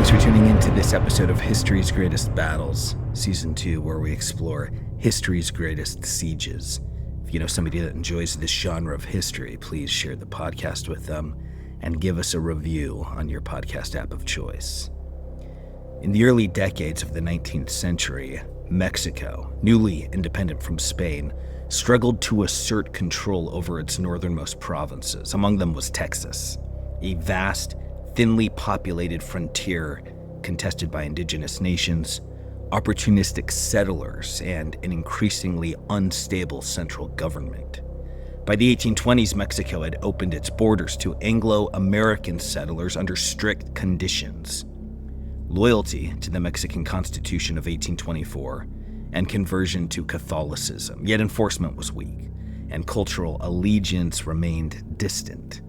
Thanks for tuning in to this episode of History's Greatest Battles, Season 2, where we explore history's greatest sieges. If you know somebody that enjoys this genre of history, please share the podcast with them and give us a review on your podcast app of choice. In the early decades of the 19th century, Mexico, newly independent from Spain, struggled to assert control over its northernmost provinces. Among them was Texas, a vast, thinly populated frontier contested by indigenous nations, opportunistic settlers, and an increasingly unstable central government. By the 1820s, Mexico had opened its borders to Anglo-American settlers under strict conditions. Loyalty to the Mexican Constitution of 1824 and conversion to Catholicism, yet enforcement was weak, and cultural allegiance remained distant.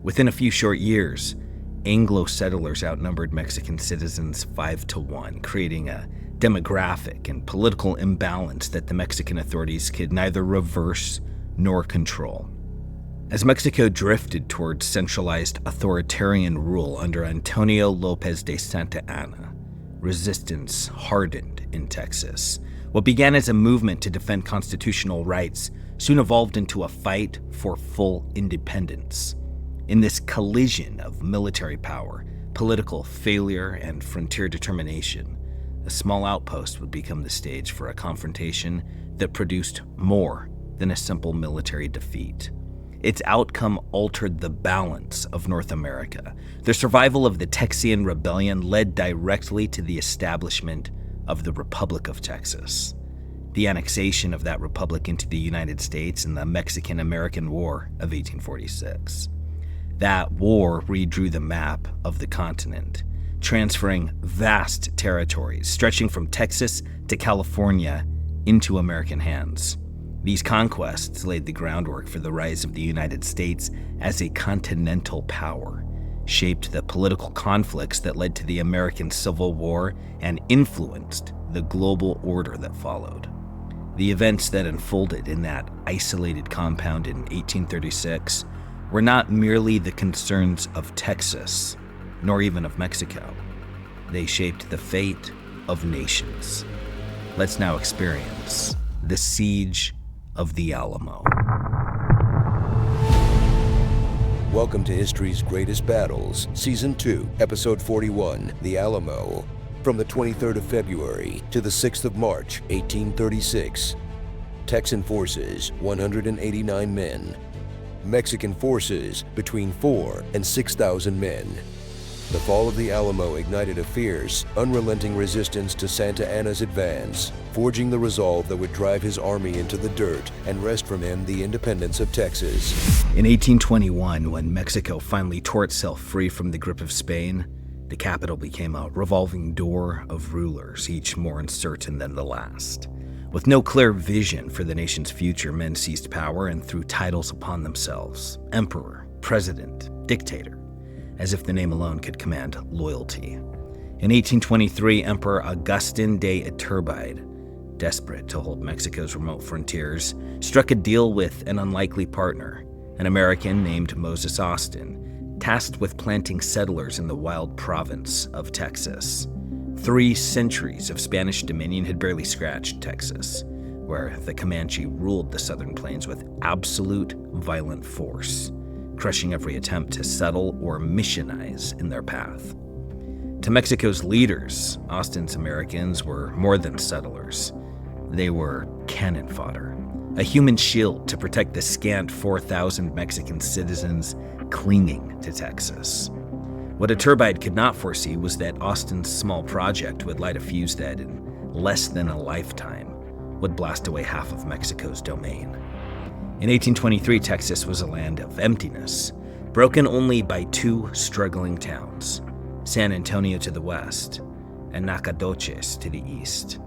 Within a few short years, Anglo settlers outnumbered Mexican citizens 5-1, creating a demographic and political imbalance that the Mexican authorities could neither reverse nor control. As Mexico drifted towards centralized authoritarian rule under Antonio López de Santa Anna, resistance hardened in Texas. What began as a movement to defend constitutional rights soon evolved into a fight for full independence. In this collision of military power, political failure, and frontier determination, a small outpost would become the stage for a confrontation that produced more than a simple military defeat. Its outcome altered the balance of North America. The survival of the Texian Rebellion led directly to the establishment of the Republic of Texas, the annexation of that republic into the United States in the Mexican-American War of 1846. That war redrew the map of the continent, transferring vast territories stretching from Texas to California into American hands. These conquests laid the groundwork for the rise of the United States as a continental power, shaped the political conflicts that led to the American Civil War, and influenced the global order that followed. The events that unfolded in that isolated compound in 1836 were not merely the concerns of Texas, nor even of Mexico. They shaped the fate of nations. Let's now experience the Siege of the Alamo. Welcome to History's Greatest Battles, Season 2, Episode 41, The Alamo. From the 23rd of February to the 6th of March, 1836. Texan forces, 189 men. Mexican forces, between 4,000 and 6,000 men. The fall of the Alamo ignited a fierce, unrelenting resistance to Santa Anna's advance, forging the resolve that would drive his army into the dirt and wrest from him the independence of Texas. In 1821, when Mexico finally tore itself free from the grip of Spain, the capital became a revolving door of rulers, each more uncertain than the last. With no clear vision for the nation's future, men seized power and threw titles upon themselves: emperor, president, dictator, as if the name alone could command loyalty. In 1823, Emperor Agustin de Iturbide, desperate to hold Mexico's remote frontiers, struck a deal with an unlikely partner, an American named Moses Austin, tasked with planting settlers in the wild province of Texas. 3 centuries of Spanish dominion had barely scratched Texas, where the Comanche ruled the southern plains with absolute violent force, crushing every attempt to settle or missionize in their path. To Mexico's leaders, Austin's Americans were more than settlers. They were cannon fodder, a human shield to protect the scant 4,000 Mexican citizens clinging to Texas. What Iturbide could not foresee was that Austin's small project would light a fuse that, in less than a lifetime, would blast away half of Mexico's domain. In 1823, Texas was a land of emptiness, broken only by 2 struggling towns, San Antonio to the west and Nacogdoches to the east.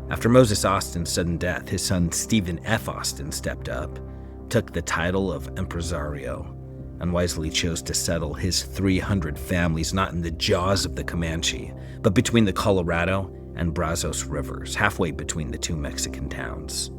After Moses Austin's sudden death, his son Stephen F. Austin stepped up, took the title of impresario, and wisely chose to settle his 300 families not in the jaws of the Comanche, but between the Colorado and Brazos rivers, halfway between the 2 Mexican towns.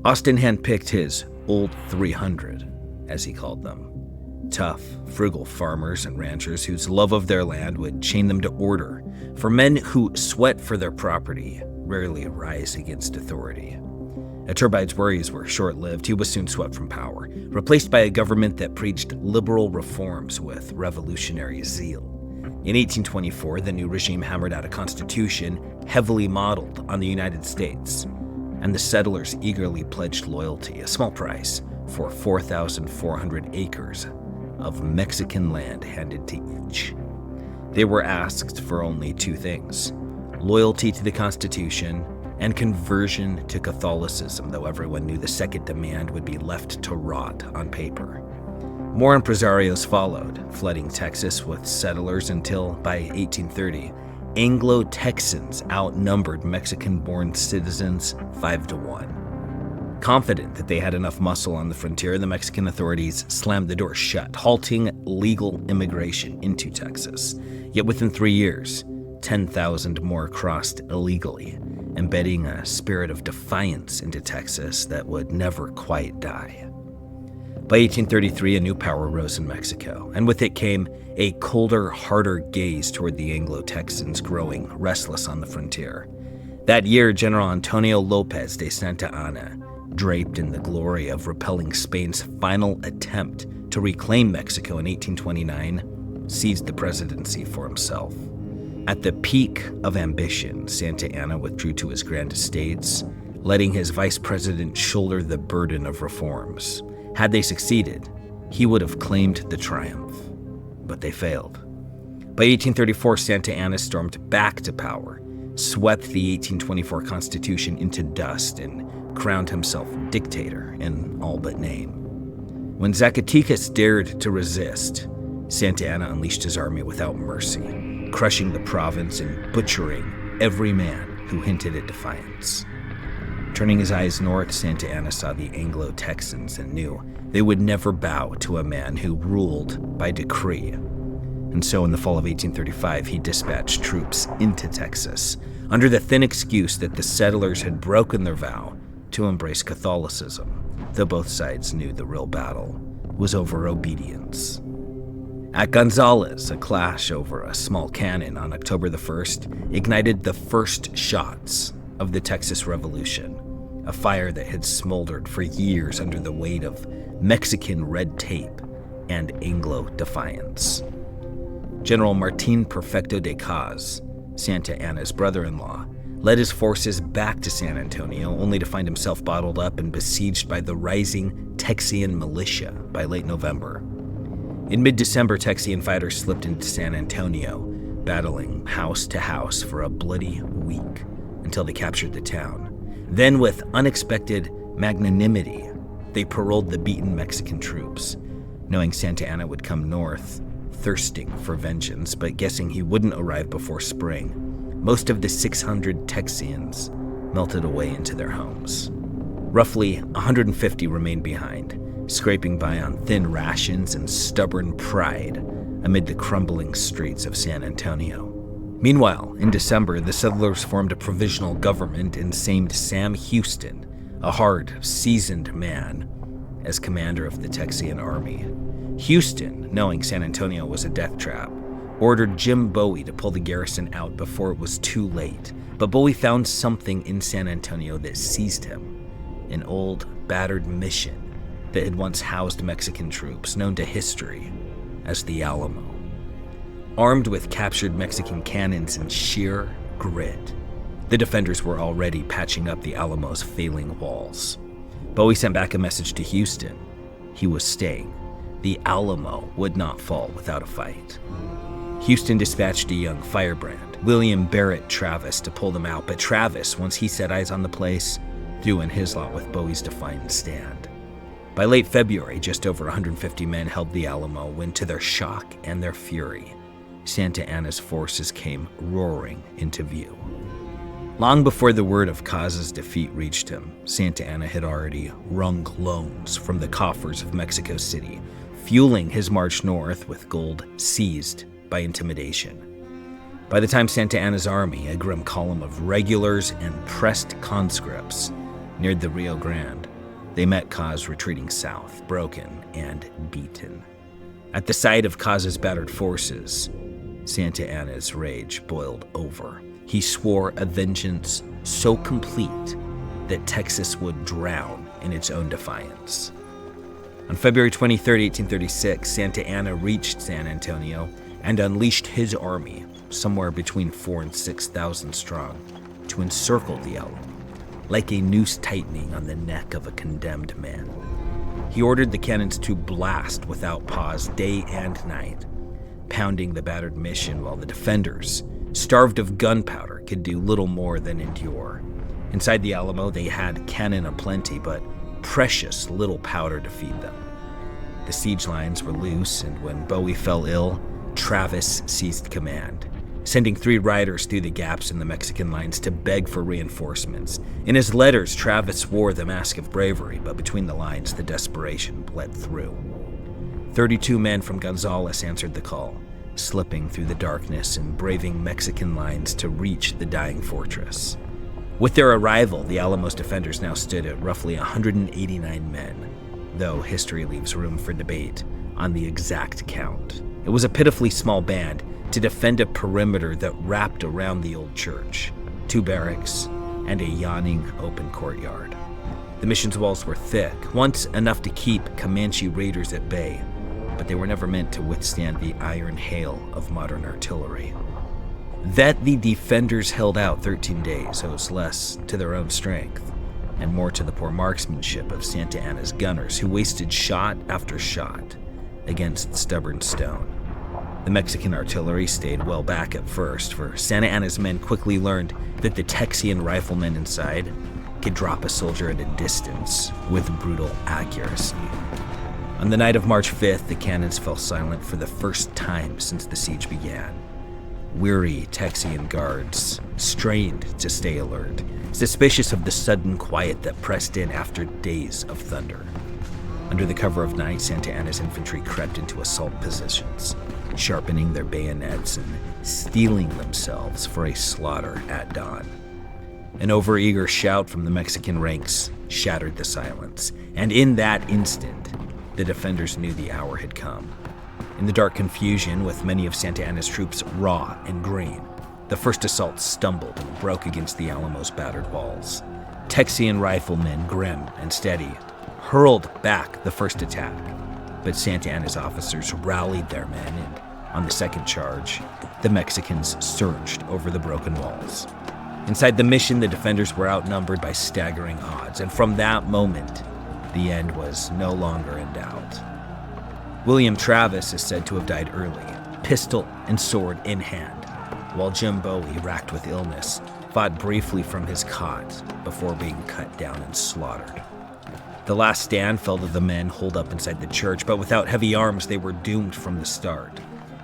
Austin handpicked his Old 300, as he called them, Tough, frugal farmers and ranchers whose love of their land would chain them to order. For men who sweat for their property rarely rise against authority. Iturbide's worries were short-lived. He was soon swept from power, replaced by a government that preached liberal reforms with revolutionary zeal. In 1824, the new regime hammered out a constitution heavily modeled on the United States, and the settlers eagerly pledged loyalty, a small price for 4,400 acres of Mexican land handed to each. They were asked for only two things: loyalty to the Constitution and conversion to Catholicism, though everyone knew the second demand would be left to rot on paper. More impresarios followed, flooding Texas with settlers until, by 1830, Anglo-Texans outnumbered Mexican-born citizens 5-1. Confident that they had enough muscle on the frontier, the Mexican authorities slammed the door shut, halting legal immigration into Texas. Yet within 3 years, 10,000 more crossed illegally, embedding a spirit of defiance into Texas that would never quite die. By 1833, a new power rose in Mexico, and with it came a colder, harder gaze toward the Anglo-Texans growing restless on the frontier. That year, General Antonio Lopez de Santa Anna, draped in the glory of repelling Spain's final attempt to reclaim Mexico in 1829, seized the presidency for himself. At the peak of ambition, Santa Anna withdrew to his grand estates, letting his vice president shoulder the burden of reforms. Had they succeeded, he would have claimed the triumph, but they failed. By 1834, Santa Anna stormed back to power, swept the 1824 Constitution into dust, and crowned himself dictator in all but name. When Zacatecas dared to resist, Santa Anna unleashed his army without mercy, crushing the province and butchering every man who hinted at defiance. Turning his eyes north, Santa Anna saw the Anglo-Texans and knew they would never bow to a man who ruled by decree. And so in the fall of 1835, he dispatched troops into Texas under the thin excuse that the settlers had broken their vow to embrace Catholicism, though both sides knew the real battle was over obedience. At Gonzales, a clash over a small cannon on October the 1st ignited the first shots of the Texas Revolution, a fire that had smoldered for years under the weight of Mexican red tape and Anglo defiance. General Martin Perfecto de Caz, Santa Anna's brother-in-law, led his forces back to San Antonio, only to find himself bottled up and besieged by the rising Texian militia by late November. In mid-December, Texian fighters slipped into San Antonio, battling house to house for a bloody week until they captured the town. Then, with unexpected magnanimity, they paroled the beaten Mexican troops, knowing Santa Anna would come north, thirsting for vengeance, but guessing he wouldn't arrive before spring. Most of the 600 Texians melted away into their homes. Roughly 150 remained behind, scraping by on thin rations and stubborn pride amid the crumbling streets of San Antonio. Meanwhile, in December, the settlers formed a provisional government and named Sam Houston, a hard, seasoned man, as commander of the Texian army. Houston, knowing San Antonio was a death trap, ordered Jim Bowie to pull the garrison out before it was too late. But Bowie found something in San Antonio that seized him, an old, battered mission that had once housed Mexican troops, known to history as the Alamo. Armed with captured Mexican cannons and sheer grit, the defenders were already patching up the Alamo's failing walls. Bowie sent back a message to Houston. He was staying. The Alamo would not fall without a fight. Houston dispatched a young firebrand, William Barrett Travis, to pull them out, but Travis, once he set eyes on the place, threw in his lot with Bowie's defiant stand. By late February, just over 150 men held the Alamo when, to their shock and their fury, Santa Anna's forces came roaring into view. Long before the word of Caz's defeat reached him, Santa Anna had already wrung loans from the coffers of Mexico City, fueling his march north with gold seized by intimidation. By the time Santa Anna's army, a grim column of regulars and pressed conscripts, neared the Rio Grande, they met Caz retreating south, broken and beaten. At the sight of Casa's battered forces, Santa Anna's rage boiled over. He swore a vengeance so complete that Texas would drown in its own defiance. On February 23, 1836, Santa Anna reached San Antonio and unleashed his army, somewhere between 4,000 and 6,000 strong, to encircle the Alamo, like a noose tightening on the neck of a condemned man. He ordered the cannons to blast without pause day and night, pounding the battered mission while the defenders, starved of gunpowder, could do little more than endure. Inside the Alamo, they had cannon aplenty, but precious little powder to feed them. The siege lines were loose, and when Bowie fell ill, Travis seized command, sending 3 riders through the gaps in the Mexican lines to beg for reinforcements. In his letters, Travis wore the mask of bravery, but between the lines, the desperation bled through. 32 men from Gonzales answered the call, slipping through the darkness and braving Mexican lines to reach the dying fortress. With their arrival, the Alamo's defenders now stood at roughly 189 men, though history leaves room for debate on the exact count. It was a pitifully small band to defend a perimeter that wrapped around the old church, 2 barracks, and a yawning open courtyard. The mission's walls were thick, once enough to keep Comanche raiders at bay, but they were never meant to withstand the iron hail of modern artillery. That the defenders held out 13 days owes less to their own strength and more to the poor marksmanship of Santa Anna's gunners, who wasted shot after shot against stubborn stone. The Mexican artillery stayed well back at first, for Santa Anna's men quickly learned that the Texian riflemen inside could drop a soldier at a distance with brutal accuracy. On the night of March 5th, the cannons fell silent for the first time since the siege began. Weary Texian guards strained to stay alert, suspicious of the sudden quiet that pressed in after days of thunder. Under the cover of night, Santa Anna's infantry crept into assault positions, sharpening their bayonets and steeling themselves for a slaughter at dawn. An overeager shout from the Mexican ranks shattered the silence, and in that instant, the defenders knew the hour had come. In the dark confusion, with many of Santa Anna's troops raw and green, the first assault stumbled and broke against the Alamo's battered walls. Texian riflemen, grim and steady, hurled back the first attack, but Santa Anna's officers rallied their men, and on the second charge, the Mexicans surged over the broken walls. Inside the mission, the defenders were outnumbered by staggering odds, and from that moment, the end was no longer in doubt. William Travis is said to have died early, pistol and sword in hand, while Jim Bowie, racked with illness, fought briefly from his cot before being cut down and slaughtered. The last stand fell to the men holed up inside the church, but without heavy arms, they were doomed from the start.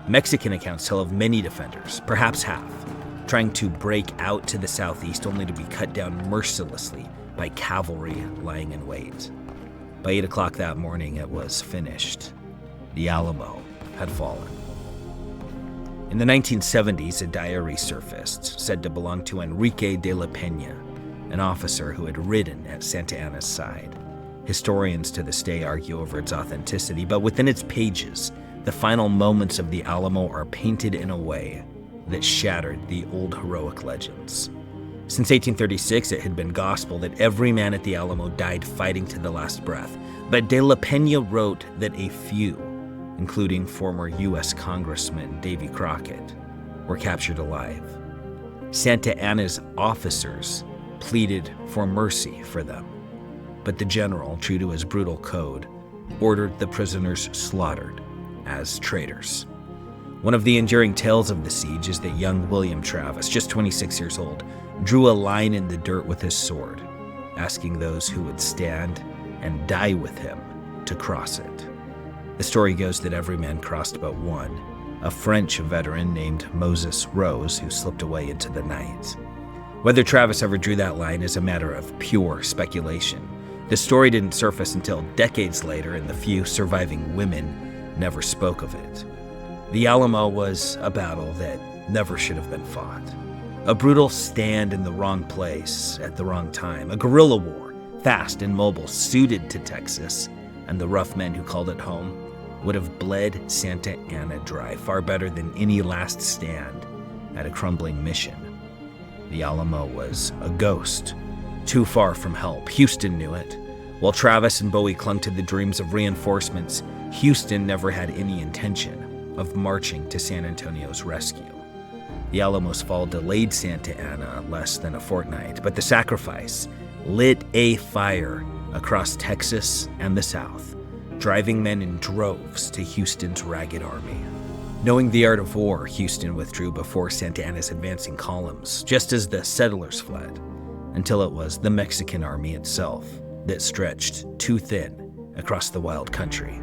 Mexican accounts tell of many defenders, perhaps half, trying to break out to the southeast only to be cut down mercilessly by cavalry lying in wait. By 8 o'clock that morning, it was finished. The Alamo had fallen. In the 1970s, a diary surfaced, said to belong to Enrique de la Peña, an officer who had ridden at Santa Anna's side. Historians to this day argue over its authenticity, but within its pages, the final moments of the Alamo are painted in a way that shattered the old heroic legends. Since 1836, it had been gospel that every man at the Alamo died fighting to the last breath, but de la Peña wrote that a few, including former U.S. Congressman Davy Crockett, were captured alive. Santa Anna's officers pleaded for mercy for them, but the general, true to his brutal code, ordered the prisoners slaughtered as traitors. One of the enduring tales of the siege is that young William Travis, just 26 years old, drew a line in the dirt with his sword, asking those who would stand and die with him to cross it. The story goes that every man crossed but one, a French veteran named Moses Rose, who slipped away into the night. Whether Travis ever drew that line is a matter of pure speculation. The story didn't surface until decades later, and the few surviving women never spoke of it. The Alamo was a battle that never should have been fought. A brutal stand in the wrong place at the wrong time. A guerrilla war, fast and mobile, suited to Texas and the rough men who called it home. would have bled Santa Anna dry far better than any last stand at a crumbling mission. The Alamo was a ghost, too far from help. Houston knew it. While Travis and Bowie clung to the dreams of reinforcements, Houston never had any intention of marching to San Antonio's rescue. The Alamo's fall delayed Santa Anna less than a fortnight, but the sacrifice lit a fire across Texas and the South, driving men in droves to Houston's ragged army. Knowing the art of war, Houston withdrew before Santa Anna's advancing columns, just as the settlers fled, until it was the Mexican army itself that stretched too thin across the wild country.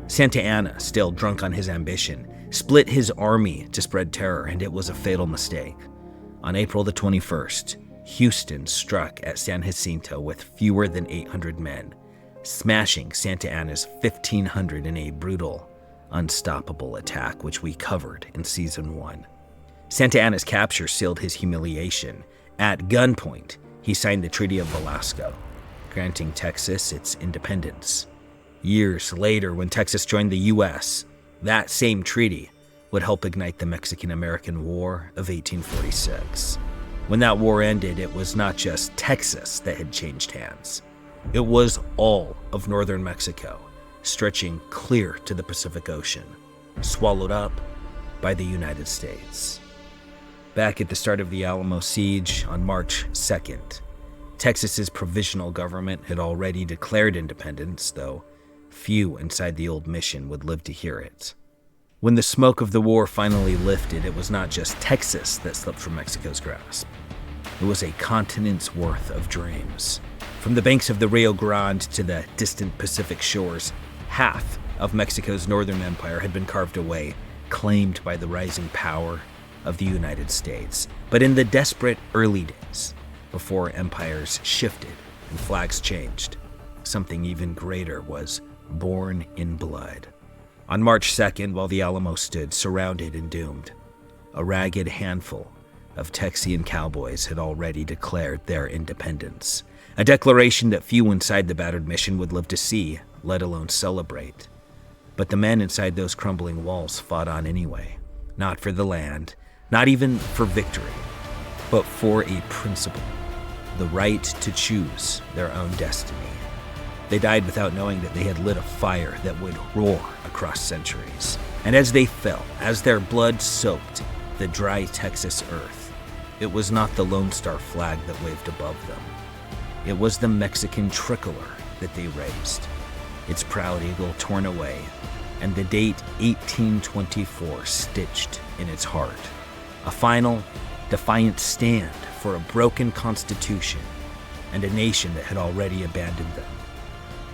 Santa Anna, still drunk on his ambition, split his army to spread terror, and it was a fatal mistake. On April the 21st, Houston struck at San Jacinto with fewer than 800 men, smashing Santa Anna's 1,500 in a brutal, unstoppable attack, which we covered in Season 1. Santa Anna's capture sealed his humiliation. At gunpoint, he signed the Treaty of Velasco, granting Texas its independence. Years later, when Texas joined the U.S., that same treaty would help ignite the Mexican-American War of 1846. When that war ended, it was not just Texas that had changed hands. It was all of northern Mexico, stretching clear to the Pacific Ocean, swallowed up by the United States. Back at the start of the Alamo siege on March 2nd, Texas's provisional government had already declared independence, though few inside the old mission would live to hear it. When the smoke of the war finally lifted, it was not just Texas that slipped from Mexico's grasp. It was a continent's worth of dreams. From the banks of the Rio Grande to the distant Pacific shores, half of Mexico's northern empire had been carved away, claimed by the rising power of the United States. But in the desperate early days, before empires shifted and flags changed, something even greater was born in blood. On March 2nd, while the Alamo stood surrounded and doomed, a ragged handful of Texian cowboys had already declared their independence, a declaration that few inside the battered mission would live to see, let alone celebrate. But the men inside those crumbling walls fought on anyway, not for the land, not even for victory, but for a principle, the right to choose their own destiny. They died without knowing that they had lit a fire that would roar across centuries. And as they fell, as their blood soaked the dry Texas earth, it was not the Lone Star flag that waved above them. It was the Mexican tricolor that they raised, its proud eagle torn away, and the date 1824 stitched in its heart. A final, defiant stand for a broken constitution and a nation that had already abandoned them.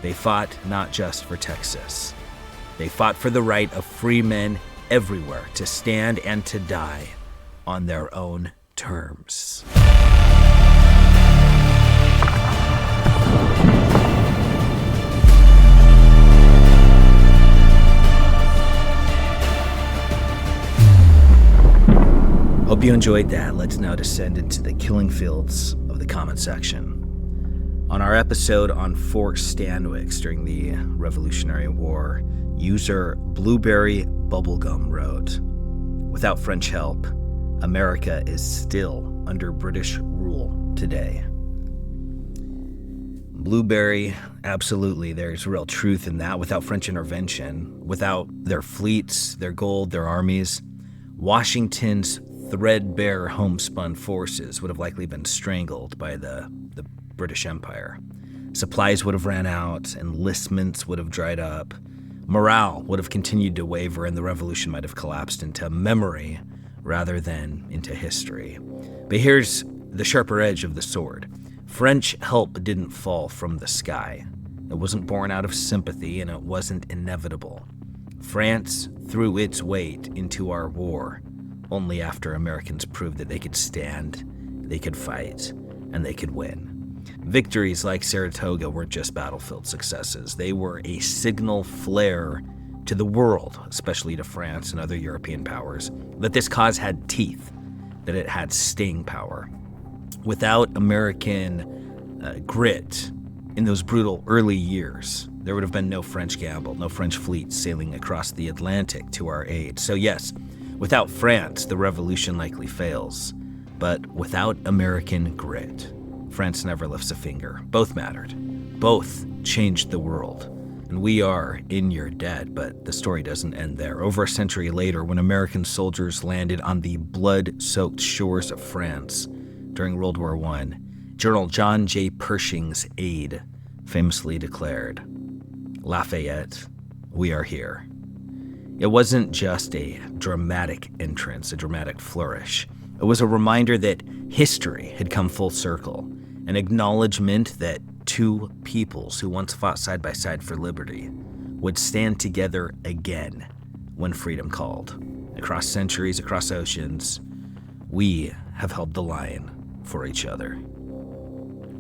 They fought not just for Texas. They fought for the right of free men everywhere to stand and to die on their own terms. Hope you enjoyed that. Let's now descend into the killing fields of the comment section. On our episode on Fort Stanwix during the Revolutionary War, user Blueberry Bubblegum wrote, "Without French help, America is still under British rule today." Blueberry, absolutely, there's real truth in that. Without French intervention, without their fleets, their gold, their armies, Washington's threadbare homespun forces would have likely been strangled by the British Empire. Supplies would have ran out, enlistments would have dried up, morale would have continued to waver, and the revolution might have collapsed into memory rather than into history. But here's the sharper edge of the sword. French help didn't fall from the sky. It wasn't born out of sympathy, and it wasn't inevitable. France threw its weight into our war only after Americans proved that they could stand, they could fight, and they could win. Victories like Saratoga weren't just battlefield successes. They were a signal flare to the world, especially to France and other European powers, that this cause had teeth, that it had staying power. Without American grit in those brutal early years, there would have been no French gamble, no French fleet sailing across the Atlantic to our aid. So yes, without France, the revolution likely fails. But without American grit, France never lifts a finger. Both mattered. Both changed the world. And we are in your debt, but the story doesn't end there. Over a century later, when American soldiers landed on the blood-soaked shores of France during World War I, General John J. Pershing's aide famously declared, "Lafayette, we are here." It wasn't just a dramatic entrance, a dramatic flourish. It was a reminder that history had come full circle, an acknowledgement that two peoples who once fought side by side for liberty would stand together again when freedom called. Across centuries, across oceans, we have held the line for each other.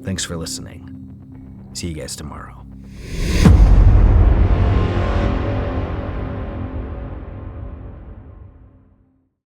Thanks for listening. See you guys tomorrow.